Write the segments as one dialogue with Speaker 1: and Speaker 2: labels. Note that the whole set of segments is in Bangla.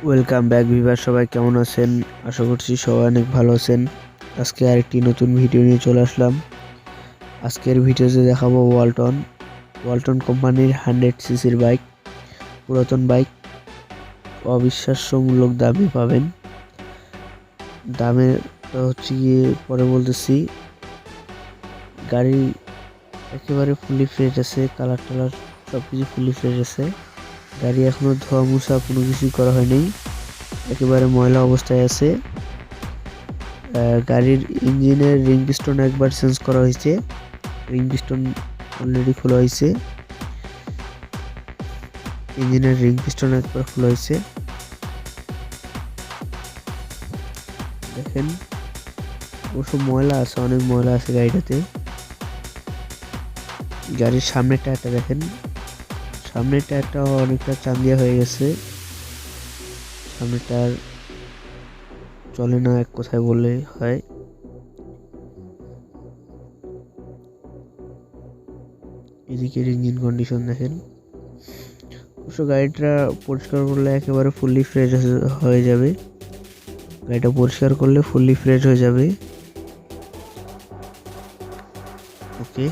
Speaker 1: ওয়েলকাম ব্যাক ভিউয়ার, সবাই কেমন আছেন? আশা করছি সবাই অনেক ভালো আছেন। আজকে আরেকটি নতুন ভিডিও নিয়ে চলে আসলাম। আজকের ভিডিওতে দেখাবো ওয়ালটন কোম্পানির 100 সিসির বাইক, পুরাতন বাইক, অবিশ্বাস্যমূলক দামে পাবেন। দামের হচ্ছে গিয়ে পরে বলতেছি। গাড়ি একেবারে ফুলি ফ্রেশ আছে, কালার টালার সবকিছু ফুলি ফ্রেশ আছে। গাড়ি এখনো ধোয়া মুছা কোনো কিছুই করা হয়নি, একেবারে ময়লা অবস্থায় আছে। গাড়ির ইঞ্জিনের রিং পিস্টন একবার চেঞ্জ করা হয়েছে, রিং পিস্টন অলরেডি খোলা হয়েছে। ইঞ্জিনের রিং পিস্টন একবার খোলা হয়েছে, দেখেন। অবশ্য ময়লা আছে, অনেক ময়লা আছে গাড়িটাতে। গাড়ির সামনের টায়ারটা দেখেন, সামনের টায়ারটা অনেকটা চান্দিয়া হয়ে গেছে। সামনের টায়ার চলে না এক কথায় বললে হয়। এদিকের ইঞ্জিন কন্ডিশন দেখেন। অবশ্য গাড়িটা পরিষ্কার করলে একেবারে ফুললি ফ্রেশ হয়ে যাবে। গাড়িটা পরিষ্কার করলে ফুললি ফ্রেশ হয়ে যাবে। ওকে,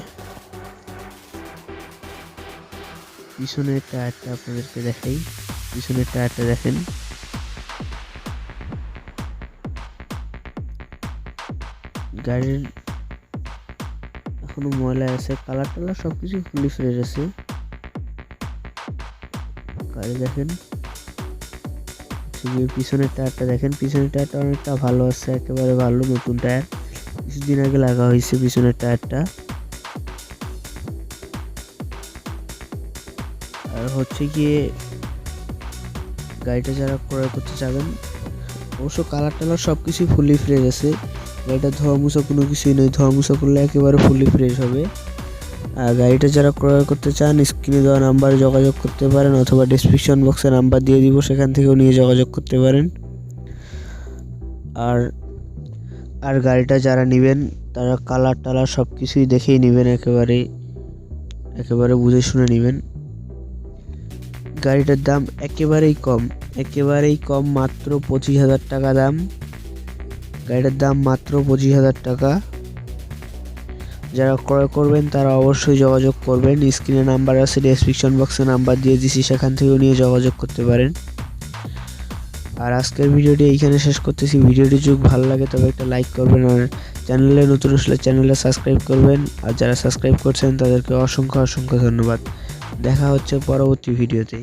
Speaker 1: পিছনের টায়ারটা আপনাদেরকে দেখাই। পিছনের টায়ারটা দেখেন, গাড়ির এখনো ময়লা আছে, কালার টালার সবকিছু ফুললি ফ্রেশ আছে। গাড়ি দেখেন, পিছনের টায়ারটা দেখেন, পিছনের টায়ারটা অনেকটা ভালো আছে, একেবারে ভালো, নতুন টায়ার, কিছুদিন আগে লাগা হয়েছে পিছনের টায়ারটা। আর হচ্ছে গিয়ে গাড়িটা যারা ক্রয় করতে চাবেন, অবশ্য কালার টালার সবকিছু ফুললি ফ্রেশ আছে। গাড়িটা ধোয়া মুছা কোনো কিছুই নেই, ধোয়া মুছা করলে একেবারে ফুললি ফ্রেশ হবে। আর গাড়িটা যারা ক্রয় করতে চান, স্ক্রিনে দেওয়া নাম্বারে যোগাযোগ করতে পারেন, অথবা ডেসক্রিপশন বক্সে নাম্বার দিয়ে দিব, সেখান থেকেও নিয়ে যোগাযোগ করতে পারেন। আর আর গাড়িটা যারা নেবেন তারা কালার টালার সব কিছুই দেখেই নেবেন, একেবারে বুঝে শুনে নেবেন। গাড়িটার দাম একেবারেই কম, মাত্র 25,000 টাকা দাম। গাড়িটার দাম মাত্র 25,000 টাকা। যারা ক্রয় করবেন তারা অবশ্যই যোগাযোগ করবেন, স্ক্রিনে নাম্বার আছে, ডেসক্রিপশন বক্সে নাম্বার দিয়ে দিছি, সেখান থেকেও নিয়ে যোগাযোগ করতে পারেন। আর আজকের ভিডিওটি এইখানে শেষ করতেছি। ভিডিওটি যদি ভালো লাগে তবে একটা লাইক করবেন, আর চ্যানেলে নতুন আসলে চ্যানেলে সাবস্ক্রাইব করবেন। আর যারা সাবস্ক্রাইব করছেন তাদেরকে অসংখ্য ধন্যবাদ। দেখা হচ্ছে পরবর্তী ভিডিওতে।